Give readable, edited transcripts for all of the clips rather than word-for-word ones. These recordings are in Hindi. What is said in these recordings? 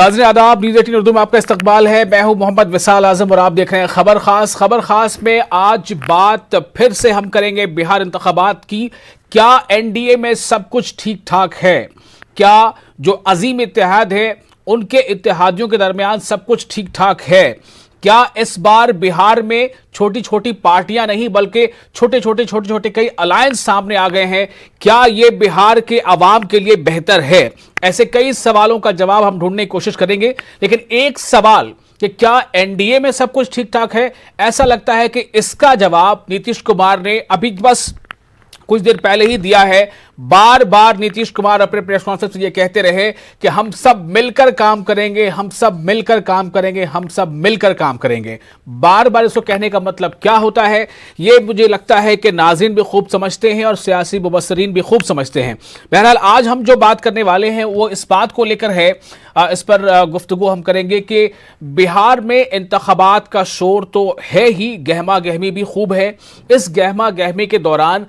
नाज़रीन आदाब, न्यूज़ 18 उर्दू में आपका इस्तकबाल है। मैं हूं मोहम्मद विसाल आजम और आप देख रहे हैं खबर खास। खबर खास में आज बात फिर से हम करेंगे बिहार इंतखाबात की। क्या एनडीए में सब कुछ ठीक ठाक है? क्या जो अजीम इत्तेहाद है उनके इत्तेहादियों के दरमियान सब कुछ ठीक ठाक है? क्या इस बार बिहार में छोटी छोटी पार्टियां नहीं बल्कि छोटे छोटे कई अलायंस सामने आ गए हैं? क्या ये बिहार के अवाम के लिए बेहतर है? ऐसे कई सवालों का जवाब हम ढूंढने की कोशिश करेंगे। लेकिन एक सवाल कि क्या एनडीए में सब कुछ ठीक ठाक है, ऐसा लगता है कि इसका जवाब नीतीश कुमार ने अभी बस कुछ देर पहले ही दिया है। बार बार नीतीश कुमार अपने प्रेस कॉन्फ्रेंस में ये कहते रहे कि हम सब मिलकर काम करेंगे, हम सब मिलकर काम करेंगे, हम सब मिलकर काम करेंगे। बार बार इसको कहने का मतलब क्या होता है, ये मुझे लगता है कि नाज़रीन भी खूब समझते हैं और सियासी मुबस्सरीन भी खूब समझते हैं। बहरहाल आज हम जो बात करने वाले हैं वो इस बात को लेकर है, इस पर गुफ्तगू हम करेंगे कि बिहार में इंतखाबात का शोर तो है ही, गहमा गहमी भी खूब है। इस गहमा गहमी के दौरान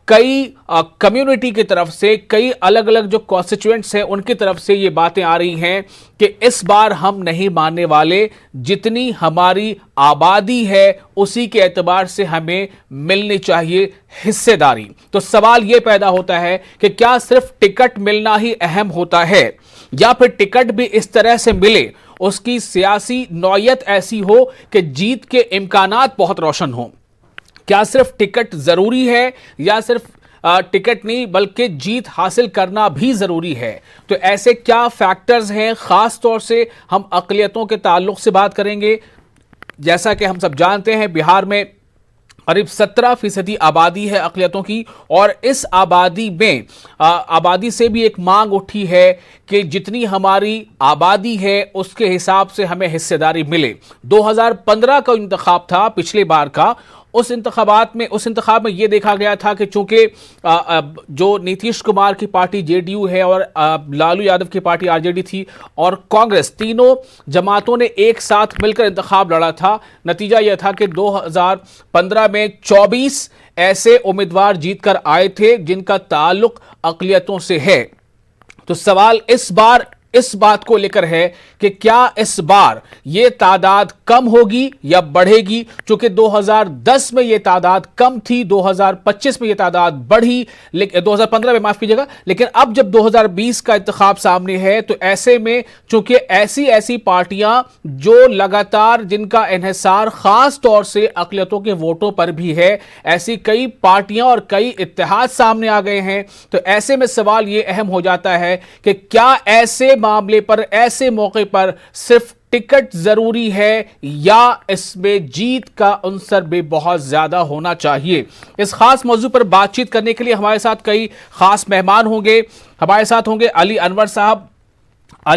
कई कम्युनिटी की तरफ से, कई अलग अलग जो कॉन्स्टिट्यूएंट्स हैं उनकी तरफ से ये बातें आ रही हैं कि इस बार हम नहीं मानने वाले, जितनी हमारी आबादी है उसी के एतबार से हमें मिलनी चाहिए हिस्सेदारी। तो सवाल ये पैदा होता है कि क्या सिर्फ टिकट मिलना ही अहम होता है, या फिर टिकट भी इस तरह से मिले, उसकी सियासी नौयत ऐसी हो कि जीत के इम्कानात बहुत रोशन हो? क्या सिर्फ टिकट जरूरी है, या सिर्फ टिकट नहीं बल्कि जीत हासिल करना भी जरूरी है? तो ऐसे क्या फैक्टर्स हैं? खास तौर से हम अक़लियतों के ताल्लुक से बात करेंगे। जैसा कि हम सब जानते हैं बिहार में करीब 17% आबादी है अक़लियतों की, और इस आबादी में आबादी से भी एक मांग उठी है कि जितनी हमारी आबादी है उसके हिसाब से हमें हिस्सेदारी मिले। 2015 का इंतखाब था पिछले बार का, उस इंतखाब में यह देखा गया था कि चूंकि जो नीतीश कुमार की पार्टी जेडीयू है और लालू यादव की पार्टी आरजेडी थी और कांग्रेस, तीनों जमातों ने एक साथ मिलकर इंतखाब लड़ा था। नतीजा यह था कि 2015 में 24 ऐसे उम्मीदवार जीतकर आए थे जिनका ताल्लुक अक़लियतों से है। तो सवाल इस बात को लेकर है कि क्या इस बार यह तादाद कम होगी या बढ़ेगी? चूंकि 2010 में यह तादाद कम थी, 2025 में यह तादाद बढ़ी, लेकिन 2015 में, माफ कीजिएगा, लेकिन अब जब 2020 का इंतखाब सामने है तो ऐसे में चूंकि ऐसी पार्टियां जो लगातार जिनका इन्हिसार खास तौर से अक़लियतों के वोटों पर भी है, ऐसी कई पार्टियां और कई इत्तेहाद सामने आ गए हैं। तो ऐसे में सवाल यह अहम हो जाता है कि क्या ऐसे मामले पर, ऐसे मौके पर सिर्फ टिकट जरूरी है, या इसमें जीत का अंसर भी बहुत ज्यादा होना चाहिए? इस खास मौजू पर बातचीत करने के लिए हमारे साथ कई खास मेहमान होंगे। हमारे साथ होंगे अली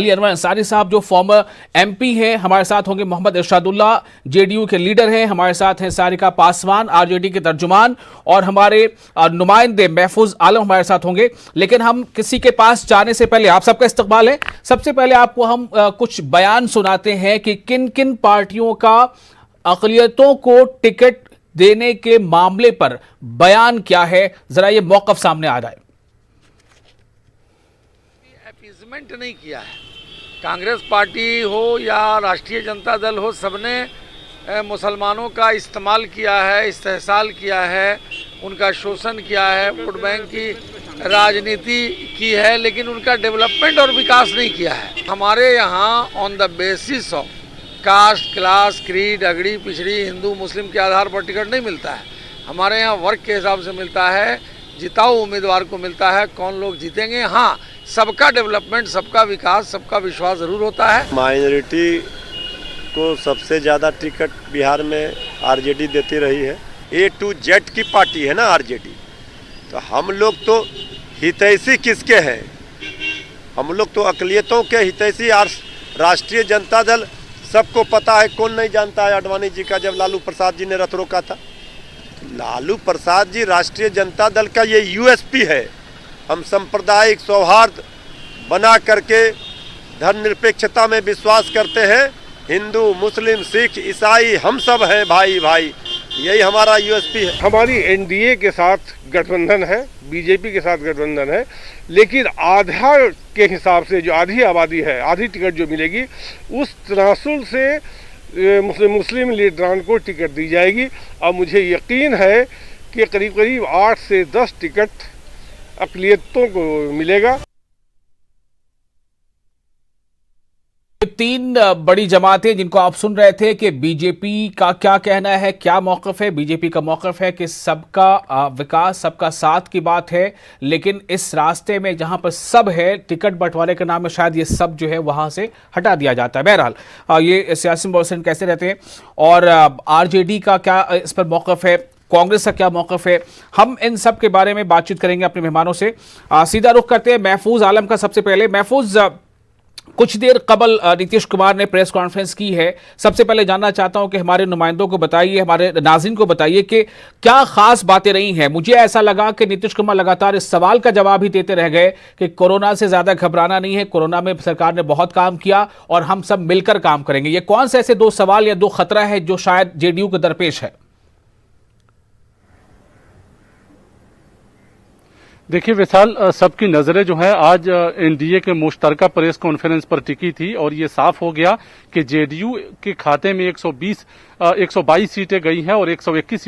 अनवर अंसारी साहब जो फॉर्मर एमपी हैं। हमारे साथ होंगे मोहम्मद इरशादुल्ला, जेडीयू के लीडर हैं। हमारे साथ हैं सारिका पासवान, आरजेडी के तर्जुमान, और हमारे नुमाइंदे महफूज आलम हमारे साथ होंगे। लेकिन हम किसी के पास जाने से पहले आप सबका इस्तकबाल है। सबसे पहले आपको हम कुछ बयान सुनाते हैं कि किन किन पार्टियों का अक़लियतों को टिकट देने के मामले पर बयान क्या है, जरा ये मौक़िफ़ सामने आ जाए। नहीं किया है, कांग्रेस पार्टी हो या राष्ट्रीय जनता दल हो, सबने मुसलमानों का इस्तेमाल किया है, इस्तेहसाल किया है, उनका शोषण किया है, वोट बैंक की राजनीति की है, लेकिन उनका डेवलपमेंट और विकास नहीं किया है। हमारे यहाँ on the basis of caste, class, creed, अगड़ी पिछड़ी, हिंदू मुस्लिम के आधार पर टिकट नहीं मिलता है। हमारे यहाँ वर्क के हिसाब से मिलता है, जिताऊ उम्मीदवार को मिलता है, कौन लोग जीतेंगे। हाँ, सबका डेवलपमेंट, सबका विकास, सबका विश्वास जरूर होता है। माइनॉरिटी को सबसे ज़्यादा टिकट बिहार में आरजेडी देती रही है। A to Z की पार्टी है ना आरजेडी, तो हम लोग तो हितैषी किसके हैं? हम लोग तो अक़लियतों के हितैषी। राष्ट्रीय जनता दल सबको पता है, कौन नहीं जानता है आडवाणी जी का, जब लालू प्रसाद जी ने रथ रोका था। लालू प्रसाद जी राष्ट्रीय जनता दल का ये यूएसपी है। हम सांप्रदायिक सौहार्द बना करके धर्मनिरपेक्षता में विश्वास करते हैं। हिंदू, मुस्लिम, सिख, ईसाई हम सब हैं भाई भाई, यही हमारा यूएसपी है। हमारी एनडीए के साथ गठबंधन है, बीजेपी के साथ गठबंधन है, लेकिन आधा के हिसाब से जो आधी आबादी है, आधी टिकट जो मिलेगी, उस तनासुल से मुस्लिम लीडरान को टिकट दी जाएगी। और मुझे यकीन है कि करीब करीब 8 से 10 टिकट अक़लियतों को मिलेगा। तीन बड़ी जमातें जिनको आप सुन रहे थे कि बीजेपी का क्या कहना है, क्या मौक़िफ़ है। बीजेपी का मौक़िफ़ है कि सबका विकास, सबका साथ की बात है, लेकिन इस रास्ते में जहां पर सब है, टिकट बंटवारे के नाम में शायद ये सब जो है वहां से हटा दिया जाता है। बहरहाल ये सियासी मुबसरीन कैसे रहते हैं और आरजेडी का क्या इस पर मौक़िफ़ है, कांग्रेस का क्या मौक़िफ़ है, हम इन सब के बारे में बातचीत करेंगे अपने मेहमानों से। सीधा रुख करते हैं महफूज आलम का। सबसे पहले महफूज, कुछ देर कबल नीतीश कुमार ने प्रेस कॉन्फ्रेंस की है। सबसे पहले जानना चाहता हूं कि हमारे नुमाइंदों को बताइए, हमारे नाज़रीन को बताइए कि क्या खास बातें रही हैं। मुझे ऐसा लगा कि नीतीश कुमार लगातार इस सवाल का जवाब ही देते रह गए कि कोरोना से ज्यादा घबराना नहीं है, कोरोना में सरकार ने बहुत काम किया और हम सब मिलकर काम करेंगे। ये कौन से ऐसे दो सवाल या दो खतरा है जो शायद जेडीयू के दरपेश है? देखिए विशाल, सबकी नजरें जो है आज एनडीए के मुश्तरका प्रेस कॉन्फ्रेंस पर टिकी थी और ये साफ हो गया कि जेडीयू के खाते में 122 सीटें गई हैं और 121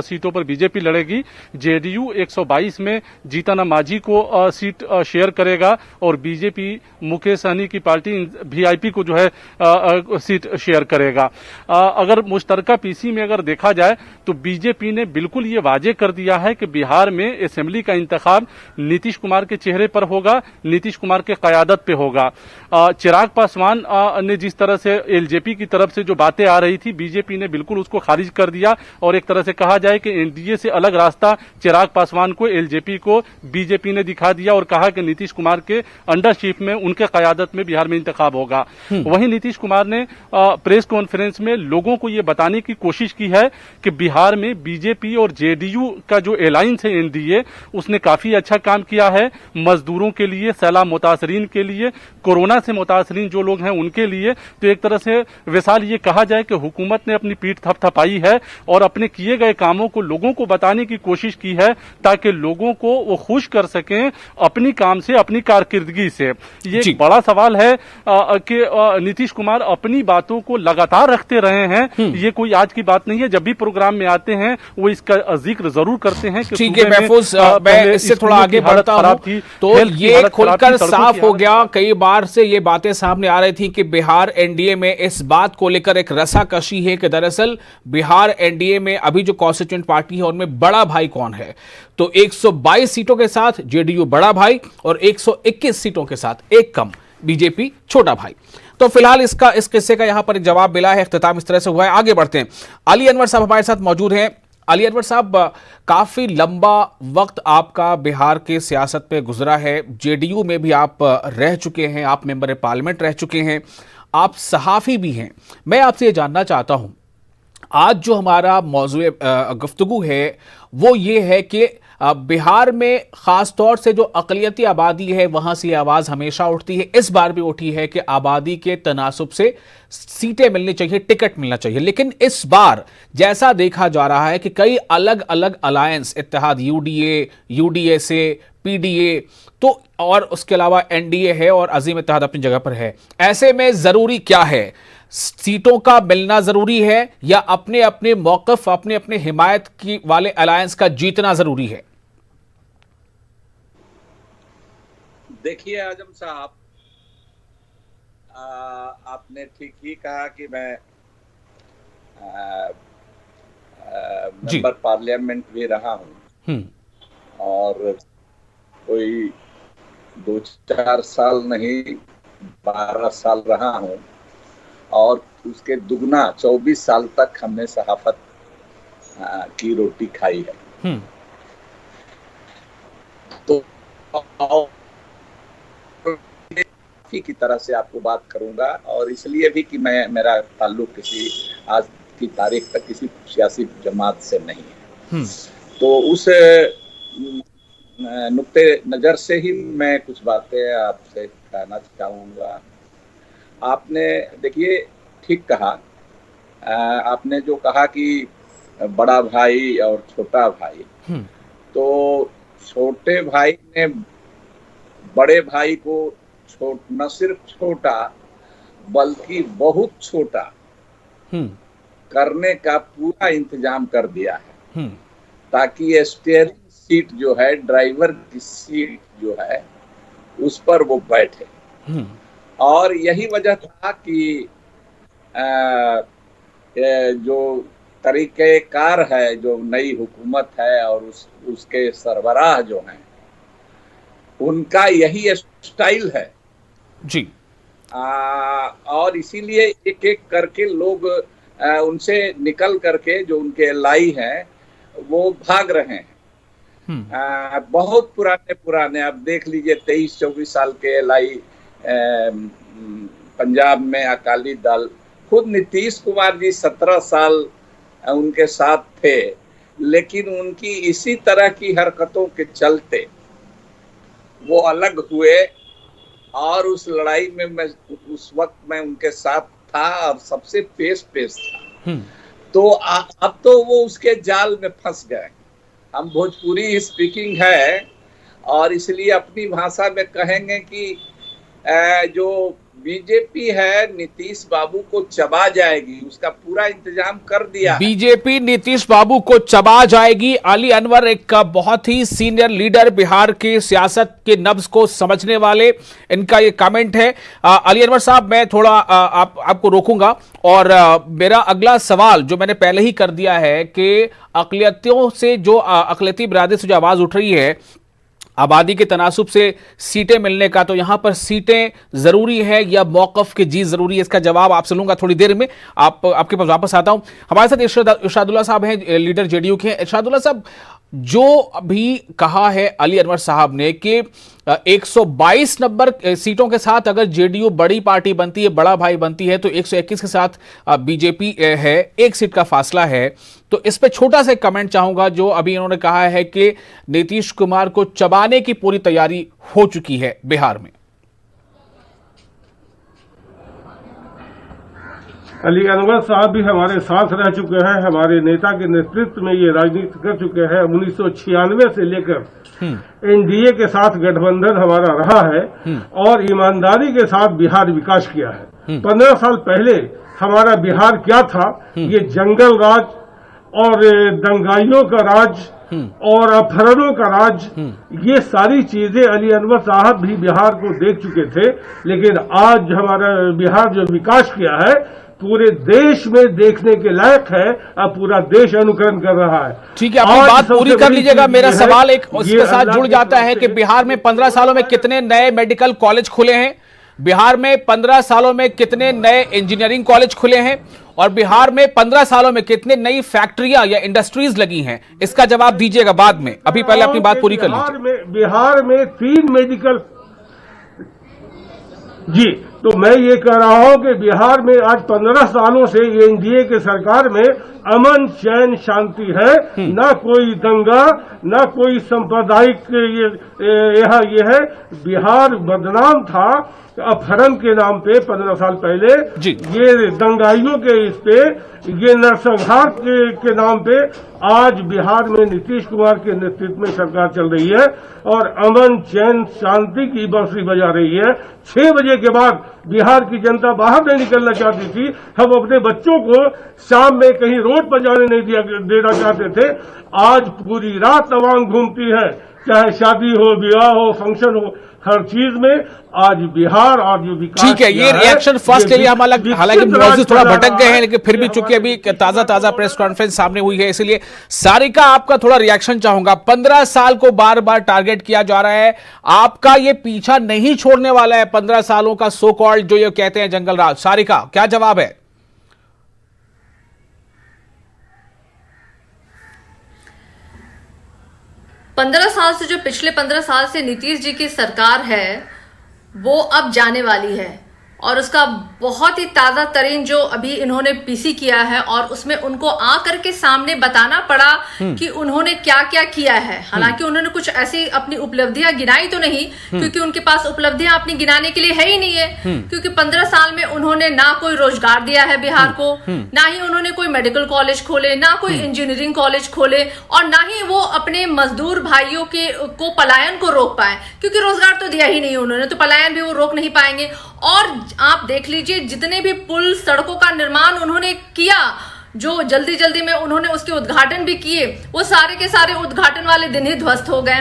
सीटों पर बीजेपी लड़ेगी। जेडीयू 122 में जीतन मांझी को सीट शेयर करेगा और बीजेपी मुकेश सहनी की पार्टी वीआईपी को जो है सीट शेयर करेगा। अगर मुश्तरका पीसी में अगर देखा जाए तो बीजेपी ने बिल्कुल ये वाजे कर दिया है कि बिहार में असेंबली का इंतखाब नीतीश कुमार के चेहरे पर होगा, नीतीश कुमार के क़यादत पे होगा। चिराग पासवान ने जिस तरह से एलजेपी की तरफ से जो बातें आ रही थी, बीजेपी ने बिल्कुल उसको खारिज कर दिया और एक तरह से कहा जाए कि एनडीए से अलग रास्ता चिराग पासवान को, एलजेपी को बीजेपी ने दिखा दिया और कहा कि नीतीश कुमार के अंडरशिप में, उनके क़यादत में बिहार में इंतखाब होगा। वहीं नीतीश कुमार ने प्रेस कॉन्फ्रेंस में लोगों को यह बताने की कोशिश की है कि बिहार में बीजेपी और जेडीयू का जो अलायंस है एनडीए, उसने काफी अच्छा काम किया है। मजदूरों के लिए, सैलाब मुतासरीन के लिए, कोरोना से मुतासरीन जो लोग हैं उनके लिए। तो एक तरह से विशाल ये कहा जाए कि हुकूमत ने अपनी पीठ थपथपाई है और अपने किए गए कामों को लोगों को बताने की कोशिश की है ताकि लोगों को वो खुश कर सकें अपनी काम से, अपनी कारकिर्दगी से। ये एक बड़ा सवाल है कि नीतीश कुमार अपनी बातों को लगातार रखते रहे हैं। ये कोई आज की बात नहीं है, जब भी प्रोग्राम में आते हैं वो इसका जिक्र जरूर करते हैं कि ठीक है महफूज, मैं इससे थोड़ा आगे बढ़ता हूं। तो ये खुलकर साफ हो गया, कई बार से ये बातें सामने आ रही थी कि बिहार एनडीए में इस बात को लेकर एक रसाकशी है कि दरअसल बिहार एनडीए में अभी जो कॉन्स्टिट्यूएंट पार्टी है उनमें बड़ा भाई कौन है। तो 122 सीटों के साथ जेडीयू बड़ा भाई और 121 सीटों के साथ एक कम बीजेपी छोटा भाई। तो फिलहाल इस किस्से का यहां पर एक जवाब मिला है, इख्तिताम इस तरह से हुआ है। आगे बढ़ते हैं, अली अनवर साहब हमारे साथ मौजूद हैं। अली अनवर साहब, काफी लंबा वक्त आपका बिहार के सियासत में गुजरा है, जेडीयू में भी आप रह चुके हैं, आप मेंबर पार्लियामेंट रह चुके हैं, आप सहाफ़ी भी हैं। मैं आपसे ये जानना चाहता हूं, आज जो हमारा मौजूद गुफ्तगू है वो ये है कि बिहार में ख़ास तौर से जो अक़लियती आबादी है वहाँ से आवाज़ हमेशा उठती है, इस बार भी उठी है कि आबादी के तनासुब से सीटें मिलनी चाहिए, टिकट मिलना चाहिए। लेकिन इस बार जैसा देखा जा रहा है कि कई अलग अलग अलायंस, इत्तेहाद यूडीए से पीडीए, तो और उसके अलावा एनडीए है और अजीम इत्तेहाद अपनी जगह पर है। ऐसे में ज़रूरी क्या है, सीटों का मिलना जरूरी है या अपने अपने मौक़िफ़, अपने अपने हिमायत की वाले अलायंस का जीतना जरूरी है? देखिए आजम साहब, आपने ठीक ही कहा कि मैं मेंबर पार्लियामेंट भी रहा हूं और कोई 2-4 साल नहीं 12 साल रहा हूं और उसके दुगना 24 साल तक हमने सहाफत की रोटी खाई है। तो की तरह से आपको बात करूंगा और इसलिए भी कि मेरा ताल्लुक किसी आज की तारीख तक किसी सियासी जमात से नहीं है। तो उस नुक्ते नज़र से ही मैं कुछ बातें आपसे कहना चाहूँगा। आपने देखिए ठीक कहा, आपने जो कहा कि बड़ा भाई और छोटा भाई, तो छोटे भाई ने बड़े भाई को न सिर्फ छोटा बल्कि बहुत छोटा करने का पूरा इंतजाम कर दिया है, ताकि स्टीयरिंग सीट जो है, ड्राइवर की सीट जो है, उस पर वो बैठे। और यही वजह था कि जो तरीक़ेकार है, जो नई हुकूमत है और उसके सरबराह जो हैं, उनका यही स्टाइल है जी। और इसीलिए एक एक करके लोग उनसे निकल करके जो उनके एलआई हैं वो भाग रहे हैं। बहुत पुराने अब देख लीजिए 23-24 साल के एलआई पंजाब में अकाली दल, खुद नीतीश कुमार जी 17 साल उनके साथ थे, लेकिन उनकी इसी तरह की हरकतों के चलते वो अलग हुए। और उस लड़ाई में मैं उस वक्त मैं उनके साथ था और सबसे पेश था। तो अब तो वो उसके जाल में फंस गए। हम भोजपुरी स्पीकिंग है और इसलिए अपनी भाषा में कहेंगे कि जो बीजेपी है नीतीश बाबू को चबा जाएगी, उसका पूरा इंतजाम कर दिया है। बीजेपी नीतीश बाबू को चबा जाएगी। अली अनवर एक बहुत ही सीनियर लीडर, बिहार की सियासत के नब्ज को समझने वाले, इनका ये कमेंट है। अली अनवर साहब, मैं थोड़ा आपको रोकूंगा और मेरा अगला सवाल जो मैंने पहले ही कर दिया है कि अक़लियतों से जो अक़लियती बिरादरी से जो आवाज उठ रही है आबादी के तनासुब से सीटें मिलने का, तो यहां पर सीटें जरूरी है या मौक़िफ़ की जीत जरूरी है, इसका जवाब आपसे लूंगा थोड़ी देर में। आपके पास वापस आता हूं। हमारे साथ इरशादुल्लाह साहब हैं, लीडर जेडीयू के। इरशादुल्लाह साहब, जो अभी कहा है अली अनवर साहब ने कि 122 नंबर सीटों के साथ अगर जेडीयू बड़ी पार्टी बनती है, बड़ा भाई बनती है, तो 121 के साथ बीजेपी है, 1 सीट का फासला है। तो इस पे छोटा सा कमेंट चाहूंगा, जो अभी इन्होंने कहा है कि नीतीश कुमार को चबाने की पूरी तैयारी हो चुकी है बिहार में। अली अनवर साहब भी हमारे साथ रह चुके हैं, हमारे नेता के नेतृत्व में ये राजनीति कर चुके हैं। 1996 से लेकर एनडीए के साथ गठबंधन हमारा रहा है और ईमानदारी के साथ बिहार विकास किया है। 15 साल पहले हमारा बिहार क्या था, ये जंगल राज और दंगाइयों का राज और अपहरणों का राज, ये सारी चीजें अली अनवर साहब भी बिहार को देख चुके थे। लेकिन आज हमारा बिहार जो विकास किया है पूरे देश में देखने के लायक है, अब पूरा देश अनुकरण कर रहा है। ठीक है, अपनी बात पूरी कर लीजिएगा। मेरा सवाल एक उसके साथ जुड़ जाता है कि बिहार में 15 सालों में कितने नए मेडिकल कॉलेज खुले हैं, बिहार में 15 सालों में कितने नए इंजीनियरिंग कॉलेज खुले हैं, और बिहार में 15 सालों में कितने नई फैक्ट्रियां या इंडस्ट्रीज लगी हैं? इसका जवाब दीजिएगा बाद में, अभी पहले अपनी बात पूरी कर लीजिए। बिहार में 3 मेडिकल, जी, तो मैं ये कह रहा हूं कि बिहार में आज 15 सालों से एनडीए के सरकार में अमन चैन शांति है, ना कोई दंगा, ना कोई सांप्रदायिक ये है। बिहार बदनाम था अपहरण के नाम पे 15 साल पहले, ये दंगाइयों के इस पे, ये नरसंहार के नाम पे आज बिहार में नीतीश कुमार के नेतृत्व में सरकार चल रही है और अमन चैन शांति की बंसरी बजा रही है। 6 बजे के बाद बिहार की जनता बाहर नहीं निकलना चाहती थी। हम अपने बच्चों को शाम में कहीं रोड पर जाने नहीं देना चाहते थे। आज पूरी रात तवांग घूमती है, चाहे शादी हो, विवाह हो, फंक्शन हो, हर चीज में आज बिहार और जो विकास। ठीक है, ये रिएक्शन फर्स्ट के लिए हम हालांकि मौजूद थोड़ा भटक गए हैं, लेकिन फिर भी चूंकि अभी ताजा प्रेस कॉन्फ्रेंस सामने हुई है, इसलिए सारिका आपका थोड़ा रिएक्शन चाहूंगा। 15 साल को बार बार टारगेट किया जा रहा है, आपका ये पीछा नहीं छोड़ने वाला है 15 सालों का सो कॉल्ड जो ये कहते हैं जंगल राज। सारिका, क्या जवाब है? जो पिछले 15 साल से नीतीश जी की सरकार है वो अब जाने वाली है और उसका बहुत ही ताजा तरीन जो अभी इन्होंने पीसी किया है और उसमें उनको आकर के सामने बताना पड़ा कि उन्होंने क्या क्या किया है। हालांकि उन्होंने कुछ ऐसी अपनी उपलब्धियां गिनाई तो नहीं, क्योंकि उनके पास उपलब्धियां अपनी गिनाने के लिए है ही नहीं है, क्योंकि 15 साल में उन्होंने ना कोई रोजगार दिया है बिहार को, ना ही उन्होंने कोई मेडिकल कॉलेज खोले, ना कोई इंजीनियरिंग कॉलेज खोले, और ना ही वो अपने मजदूर भाइयों को पलायन को रोक पाए, क्योंकि रोजगार तो दिया ही नहीं उन्होंने, तो पलायन भी वो रोक नहीं पाएंगे। और आप देख लीजिए जितने भी पुल सड़कों का निर्माण उन्होंने किया, जो जल्दी जल्दी में उन्होंने उसके उद्घाटन भी किए, वो सारे के सारे उद्घाटन वाले दिन ही ध्वस्त हो गए।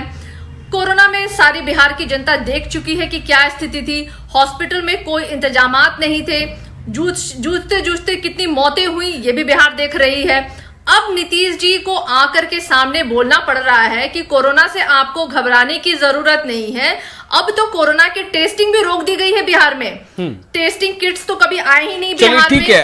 कोरोना में सारी बिहार की जनता देख चुकी है कि क्या स्थिति थी। हॉस्पिटल में कोई इंतजामात नहीं थे, जूझते जूझते कितनी मौतें हुई ये भी बिहार देख रही है। अब नीतीश जी को आकर के सामने बोलना पड़ रहा है कि कोरोना से आपको घबराने की जरूरत नहीं है। अब तो कोरोना की टेस्टिंग भी रोक दी गई है बिहार में। टेस्टिंग किट्स तो कभी आए ही नहीं बिहार में। ठीक है,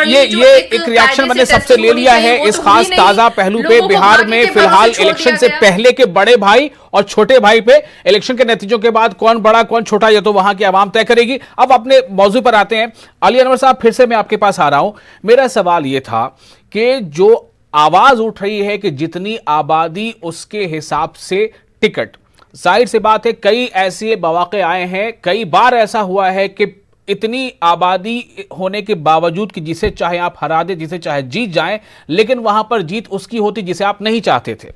ये एक रिएक्शन मैंने सबसे ले लिया है इस खास ताजा पहलू पे। बिहार में फिलहाल इलेक्शन से पहले के बड़े भाई और छोटे भाई पे, इलेक्शन के नतीजों के बाद कौन बड़ा कौन छोटा ये तो वहां की आवाम तय करेगी। अब अपने मौजू पर आते हैं। अली अनवर साहब, फिर से मैं आपके पास आ रहा हूं। मेरा सवाल ये था कि जो आवाज उठ रही है कि जितनी आबादी उसके हिसाब से टिकट, जाहिर सी बात है कई ऐसे मौके आए हैं, कई बार ऐसा हुआ है कि इतनी आबादी होने के बावजूद कि जिसे चाहे आप हरा दे, जिसे चाहे जीत जाएं, लेकिन वहां पर जीत उसकी होती जिसे आप नहीं चाहते थे।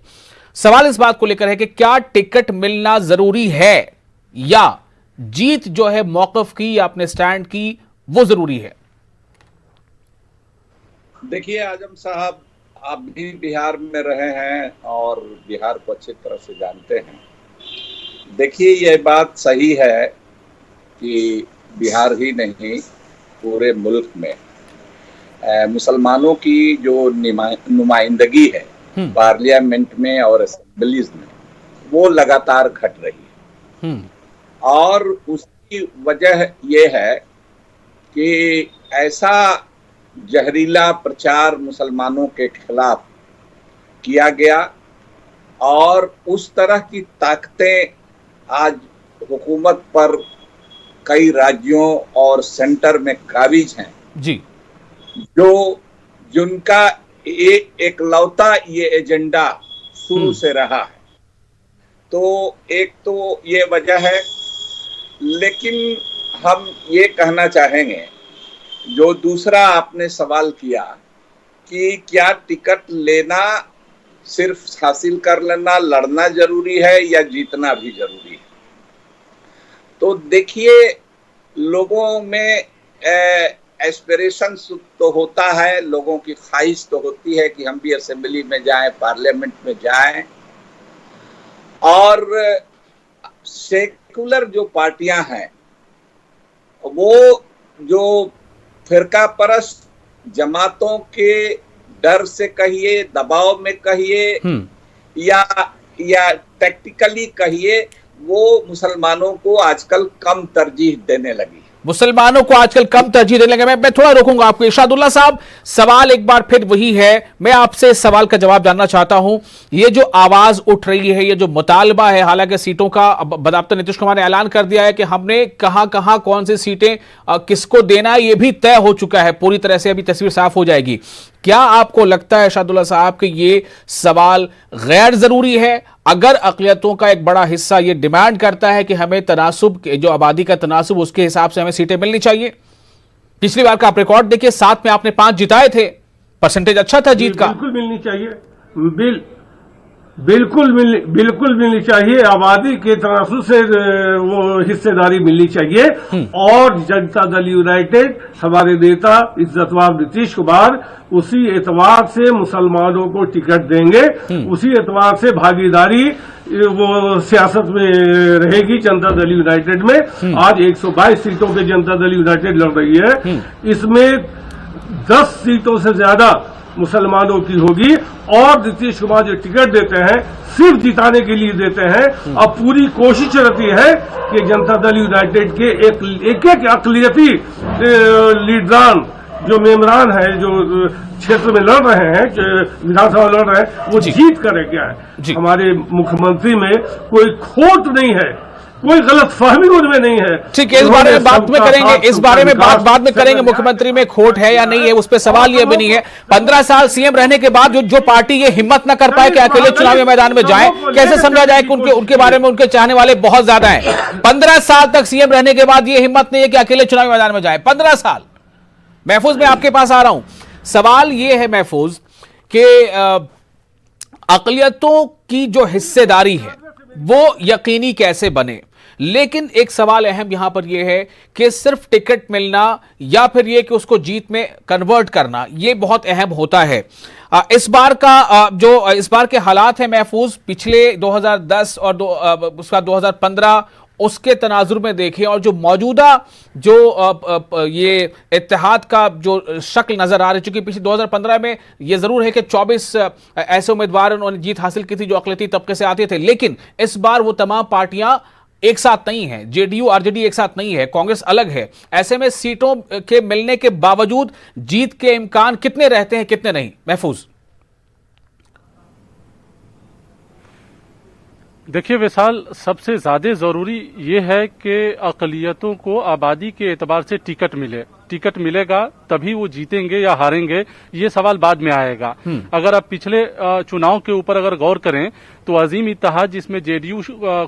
सवाल इस बात को लेकर है कि क्या टिकट मिलना जरूरी है या जीत जो है मौकफ की या अपने स्टैंड की वो जरूरी है? देखिए आजम साहब, आप भी बिहार में रहे हैं और बिहार को अच्छी तरह से जानते हैं। देखिए ये बात सही है कि बिहार ही नहीं पूरे मुल्क में मुसलमानों की जो नुमाइंदगी है पार्लियामेंट में और असेंबलीज में, वो लगातार घट रही है। और उसकी वजह ये है कि ऐसा जहरीला प्रचार मुसलमानों के खिलाफ किया गया और उस तरह की ताकतें आज हुकूमत पर कई राज्यों और सेंटर में काबिज हैं जी, जिनका एकलौता ये एजेंडा शुरू से रहा है। तो एक तो ये वजह है, लेकिन हम ये कहना चाहेंगे, जो दूसरा आपने सवाल किया कि क्या टिकट लेना सिर्फ हासिल कर लेना, लड़ना जरूरी है या जीतना भी जरूरी है। तो देखिए लोगों में एस्पिरेशन तो होता है, लोगों की ख्वाहिश तो होती है कि हम भी असेंबली में जाएं, पार्लियामेंट में जाएं, और सेकुलर जो पार्टियां हैं वो जो फिरका परस्त जमातों के डर से कहिए, दबाव में कहिए या टैक्टिकली कहिए, वो मुसलमानों को आजकल कम तरजीह देने लगी। मुसलमानों को आजकल कम तरजीह देने लगे। मैं थोड़ा रोकूंगा आपको। इरशादुल्लाह साहब, सवाल एक बार फिर वही है, मैं आपसे इस सवाल का जवाब जानना चाहता हूं। ये जो आवाज उठ रही है, ये जो मुतालबा है, हालांकि सीटों का बदावता नीतीश कुमार ने ऐलान कर दिया है कि हमने कहां कहां कौन सी सीटें किसको देना है, ये भी तय हो चुका है पूरी तरह से, अभी तस्वीर साफ हो जाएगी। क्या आपको लगता है इरशादुल्लाह साहब कि ये सवाल गैर जरूरी है? अगर अक़लियतों का एक बड़ा हिस्सा ये डिमांड करता है कि हमें तनासुब, जो आबादी का तनासुब, उसके हिसाब से हमें सीटें मिलनी चाहिए। पिछली बार का आप रिकॉर्ड देखिए, 7 में आपने 5 जिताए थे, परसेंटेज अच्छा था जीत का। बिल्कुल मिलनी चाहिए, बिल्कुल मिलनी चाहिए। आबादी के तनासुब से वो हिस्सेदारी मिलनी चाहिए। और जनता दल यूनाइटेड, हमारे नेता इज्जतवाब नीतीश कुमार उसी एतबार से मुसलमानों को टिकट देंगे, उसी एतबार से भागीदारी वो सियासत में रहेगी जनता दल यूनाइटेड में। आज 122 सीटों पे जनता दल यूनाइटेड लड़ रही है, इसमें 10 सीटों से ज्यादा मुसलमानों की होगी। और नीतीश कुमार जो टिकट देते हैं सिर्फ जिताने के लिए देते हैं। अब पूरी कोशिश रहती है कि जनता दल यूनाइटेड के एक अक़लियती लीडरान जो मेंबरान है, जो क्षेत्र में लड़ रहे हैं, विधानसभा लड़ रहे हैं, वो जीत करे क्या है। हमारे मुख्यमंत्री में कोई खोट नहीं है, कोई गलत फहमी उनमें नहीं है। ठीक है, इस बारे में बात में करेंगे, इस बारे में बात बाद में करेंगे। मुख्यमंत्री में खोट है या नहीं है, उस पर सवाल ये भी नहीं है। 15 साल सीएम रहने के बाद जो पार्टी ये हिम्मत न कर पाए कि अकेले चुनावी मैदान में जाए, कैसे समझा जाए कि उनके बारे में उनके चाहने वाले बहुत ज्यादा हैं। 15 साल तक सीएम रहने के बाद ये हिम्मत नहीं है कि अकेले चुनावी मैदान में जाए। 15 साल। महफूज, मैं आपके पास आ रहा हूं। सवाल ये है महफूज कि अक़लियतों की जो हिस्सेदारी है वो यकीनी कैसे बने, लेकिन एक सवाल अहम यहां पर यह है कि सिर्फ टिकट मिलना या फिर यह कि उसको जीत में कन्वर्ट करना, यह बहुत अहम होता है। इस बार के हालात है महफूज, पिछले 2010 और उसका 2015 उसके तनाजुर में देखें और जो मौजूदा ये इत्तेहाद का जो शक्ल नजर आ रही है, चूंकि पिछले 2015 में ये जरूर है कि 24 ऐसे उम्मीदवार उन्होंने जीत हासिल की थी जो अक़लियती तबके से आते थे, लेकिन इस बार वो तमाम पार्टियां एक साथ नहीं है। जेडीयू आरजेडी एक साथ नहीं है, कांग्रेस अलग है। ऐसे में सीटों के मिलने के बावजूद जीत के इम्कान कितने रहते हैं, कितने नहीं? महफूज। देखिए विशाल, सबसे ज्यादा जरूरी ये है कि अक़लियतों को आबादी के एतबार से टिकट मिले। टिकट मिलेगा तभी वो जीतेंगे या हारेंगे, ये सवाल बाद में आएगा। अगर आप पिछले चुनाव के ऊपर अगर गौर करें तो अजीम इत्तेहाद जिसमें जेडीयू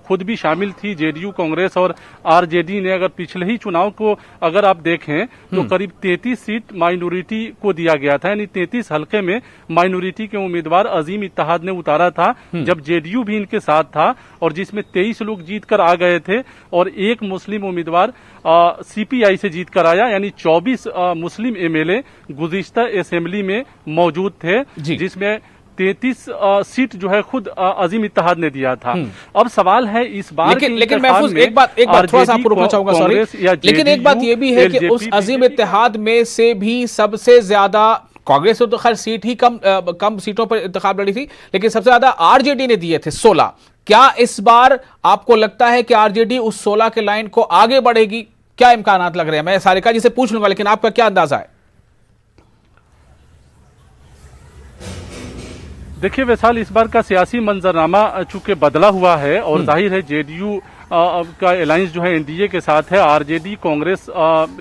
खुद भी शामिल थी, जेडीयू कांग्रेस और आरजेडी ने, अगर पिछले ही चुनाव को अगर आप देखें तो करीब 33 सीट माइनॉरिटी को दिया गया था, यानी 33 हल्के में माइनॉरिटी के उम्मीदवार अजीम इत्तेहाद ने उतारा था, जब जेडीयू भी इनके साथ था, और जिसमें 23 लोग जीत कर आ गए थे और एक मुस्लिम उम्मीदवार सीपीआई से जीत कर आया, यानी 24 मुस्लिम एमएलए गुज़िश्ता असेंबली में मौजूद थे, जिसमें 33 सीट जो है खुद अजीम इत्तेहाद ने दिया था। अब सवाल है इस बार लेकिन महफूज एक बात थोड़ा सा आपको रोकना चाहूंगा, सॉरी, लेकिन एक बात यह भी है कि उस अजीम इत्तेहाद में से भी सबसे ज्यादा कांग्रेस तो खैर सीट ही कम सीटों पर इंतखाब लड़ी थी, लेकिन सबसे ज्यादा आरजेडी ने दिए थे 16। क्या इस बार आपको लगता है कि आरजेडी उस 16 के लाइन को आगे बढ़ेगी? क्या इम्कानात लग रहे हैं? मैं सारिका जी से पूछ लूंगा, लेकिन आपका क्या अंदाजा है? देखिए विशाल, इस बार का सियासी मंजरनामा चूंकि बदला हुआ है और जाहिर है जेडीयू का अलायंस जो है एनडीए के साथ है, आरजेडी कांग्रेस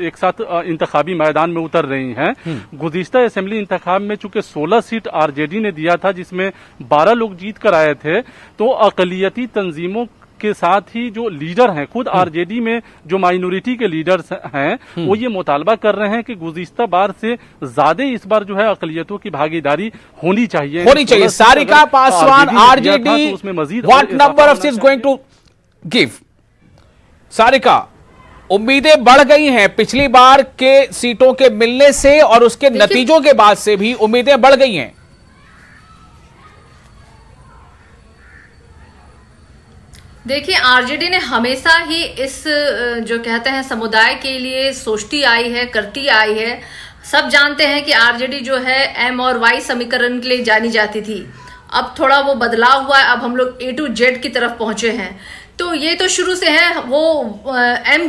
एक साथ इंतखाबी मैदान में उतर रही हैं। गुज़िश्ता असेंबली इंतखाब में चूंकि 16 सीट आरजेडी ने दिया था, जिसमें 12 लोग जीत कर आए थे, तो अक़लियती तंजीमों के साथ ही जो लीडर हैं, खुद आरजेडी में जो माइनॉरिटी के लीडर्स हैं, वो ये मुतालबा कर रहे हैं कि गुज़िश्ता बार से ज्यादा इस बार जो है अक़लियतों की भागीदारी होनी चाहिए। सारिका पासवान, आरजेडी, उसमें Majeed what number of seats going to give? Sarika, उम्मीदें बढ़ गई हैं पिछली बार के सीटों के मिलने से और उसके नतीजों के बाद से भी उम्मीदें बढ़ गई हैं। देखिए, आरजेडी ने हमेशा ही इस जो कहते हैं समुदाय के लिए सोचती आई है, करती आई है। सब जानते हैं कि आरजेडी जो है एम और वाई समीकरण के लिए जानी जाती थी। अब थोड़ा वो बदलाव हुआ है, अब हम लोग ए टू जेड की तरफ पहुंचे हैं। तो ये तो शुरू से है, वो एम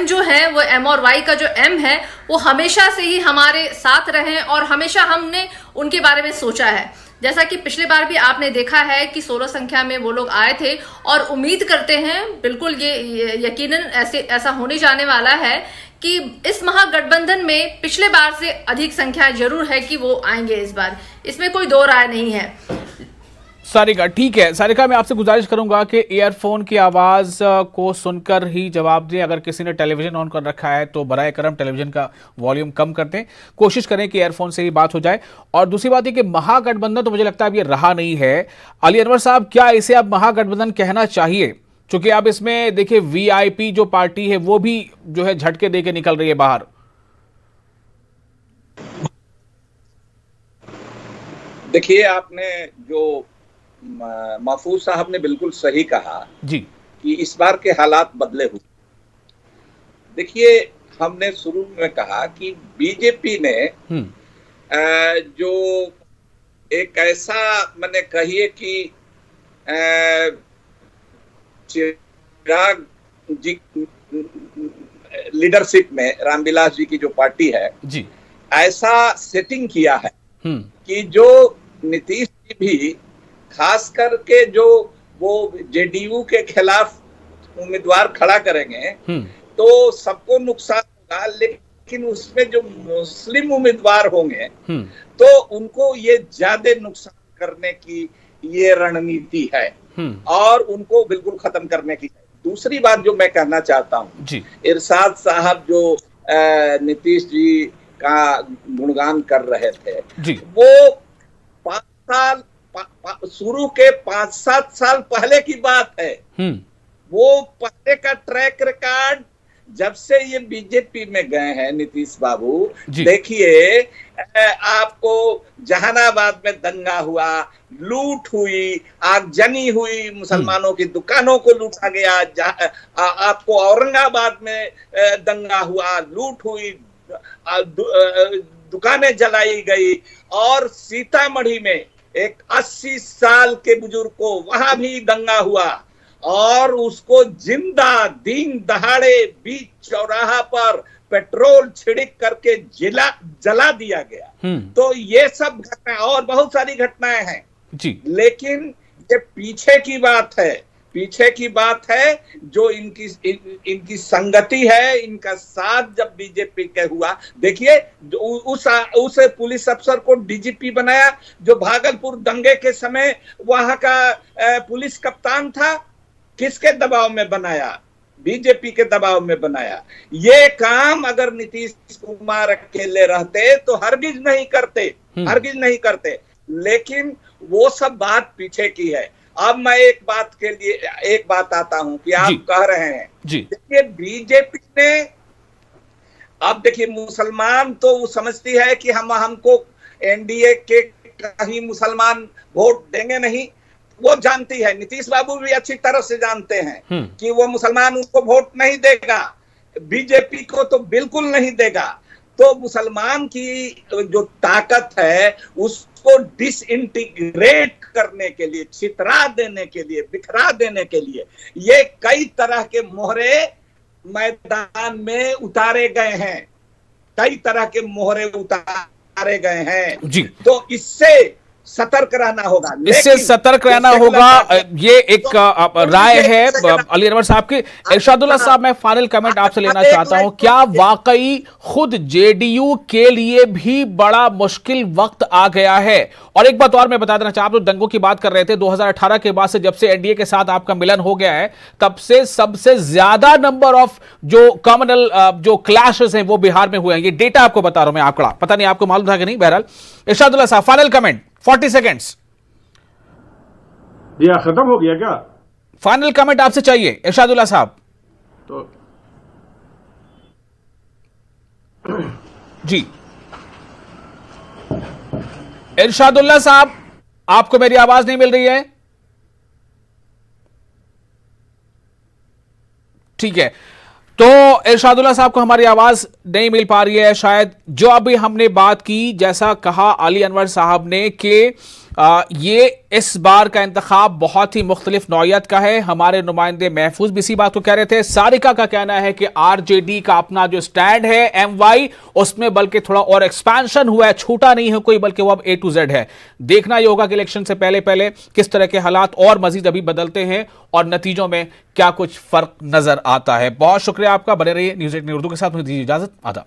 जो है, वो एम और वाई का जो एम है वो हमेशा से ही हमारे साथ रहे और हमेशा हमने उनके बारे में सोचा है। जैसा कि पिछले बार भी आपने देखा है कि 16 संख्या में वो लोग आए थे और उम्मीद करते हैं, बिल्कुल ये यकीनन ऐसा होने जाने वाला है कि इस महागठबंधन में पिछले बार से अधिक संख्या जरूर है कि वो आएंगे इस बार, इसमें कोई दो राय नहीं है। सारिका, ठीक है। सारिका, मैं आपसे गुजारिश करूंगा कि ईयरफोन की आवाज को सुनकर ही जवाब दें। अगर किसी ने टेलीविजन ऑन कर रखा है तो बराए करम टेलीविजन का वॉल्यूम कम कर दें। कोशिश करें कि ईयरफोन से ही बात हो जाए। और दूसरी बात है कि महागठबंधन तो मुझे लगता है अब ये रहा नहीं है। अली अनवर साहब, क्या इसे अब महागठबंधन कहना चाहिए? क्योंकि अब इसमें देखिए वीआईपी जो पार्टी है वो भी जो है झटके दे के निकल रही है बाहर। देखिए, आपने जो महफूज साहब ने बिल्कुल सही कहा जी कि इस बार के हालात बदले हुए। देखिए, हमने शुरू में कहा कि बीजेपी ने जो एक ऐसा मैंने कहिए कि चिराग जी लीडरशिप में रामविलास जी की जो पार्टी है जी, ऐसा सेटिंग किया है कि जो नीतीश जी भी खास करके जो वो जेडीयू के खिलाफ उम्मीदवार खड़ा करेंगे तो सबको नुकसान होगा, लेकिन उसमें जो मुस्लिम उम्मीदवार होंगे तो उनको ये ज्यादा नुकसान करने की ये रणनीति है और उनको बिल्कुल खत्म करने की है। दूसरी बात जो मैं कहना चाहता हूँ जी, इरशाद साहब जो नीतीश जी का गुणगान कर रहे थे जी, वो 5 साल शुरू के 5-7 साल पहले की बात है। वो पहले का ट्रैक रिकॉर्ड, जब से ये बीजेपी में गए हैं नीतीश बाबू, देखिए आपको जहानाबाद में दंगा हुआ, लूट हुई, आगजनी हुई, मुसलमानों की दुकानों को लूटा गया, आपको औरंगाबाद में दंगा हुआ, लूट हुई, दुकानें जलाई गई, और सीतामढ़ी में एक 80 साल के बुजुर्ग को वहां भी दंगा हुआ और उसको जिंदा दिन दहाड़े बीच चौराहा पर पेट्रोल छिड़क करके जला दिया गया। तो ये सब घटनाएं और बहुत सारी घटनाएं हैं जी, लेकिन ये पीछे की बात है, पीछे की बात है जो इनकी संगति है, इनका साथ जब बीजेपी के हुआ। देखिए उस पुलिस अफसर को डीजीपी बनाया जो भागलपुर दंगे के समय वहां का पुलिस कप्तान था, किसके दबाव में बनाया? बीजेपी के दबाव में बनाया। ये काम अगर नीतीश कुमार अकेले रहते तो हरगिज नहीं करते, हरगिज नहीं करते। लेकिन वो सब बात पीछे की है। अब मैं एक बात आता हूं कि आप कह रहे हैं देखिए बीजेपी ने, अब देखिए मुसलमान तो वो समझती है कि हमको एनडीए के कहीं मुसलमान वोट देंगे नहीं, वो जानती है, नीतीश बाबू भी अच्छी तरह से जानते हैं कि वो मुसलमान उनको वोट नहीं देगा, बीजेपी को तो बिल्कुल नहीं देगा। तो मुसलमान की जो ताकत है उसको डिसइंटीग्रेट करने के लिए, छितरा देने के लिए, बिखरा देने के लिए ये कई तरह के मोहरे मैदान में उतारे गए हैं, कई तरह के मोहरे उतारे गए हैं जी। तो इससे सतर्क रहना होगा, इससे सतर्क रहना होगा, ये एक राय है अली अनवर साहब की। इरशादुल्लाह साहब, मैं फाइनल कमेंट आपसे लेना चाहता हूं, क्या वाकई खुद जेडीयू के लिए भी बड़ा मुश्किल वक्त आ गया है? और एक बात और मैं बता देना चाहता हूं, दंगों की बात कर रहे थे, 2018 के बाद से जब से एनडीए के साथ आपका मिलन हो गया है तब से सबसे ज्यादा नंबर ऑफ जो कम्युनल जो क्लैशेस हैं वो बिहार में हुए हैं। ये डेटा आपको बता रहा हूं मैं, आंकड़ा, पता नहीं आपको मालूम था कि नहीं। बहरहाल इरशादुल्लाह साहब, फाइनल कमेंट 40 सेकेंड्स। दिया खत्म हो गया क्या? फाइनल कमेंट आपसे चाहिए इरशादुल्लाह साहब। तो जी इरशादुल्लाह साहब, आपको मेरी आवाज नहीं मिल रही है? ठीक है, तो इरशादुल्लाह साहब को हमारी आवाज नहीं मिल पा रही है शायद। जो अभी हमने बात की, जैसा कहा अली अनवर साहब ने कि ये इस बार का इंतखाब बहुत ही मुख्तलिफ नौयत का है। हमारे नुमाइंदे महफूज भी इसी बात को कह रहे थे। सारिका का कहना है कि आरजेडी का अपना जो स्टैंड है एमवाई, उसमें बल्कि थोड़ा और एक्सपेंशन हुआ है, छूटा नहीं है कोई, बल्कि वो अब A to Z है। देखना ये होगा कि इलेक्शन से पहले पहले किस तरह के हालात और मजीद अभी बदलते हैं और नतीजों में क्या कुछ फर्क नजर आता है। बहुत शुक्रिया आपका, बने रहिए न्यूज़ 18 उर्दू के साथ। मुझे दीजिए इजाजत, आदाब।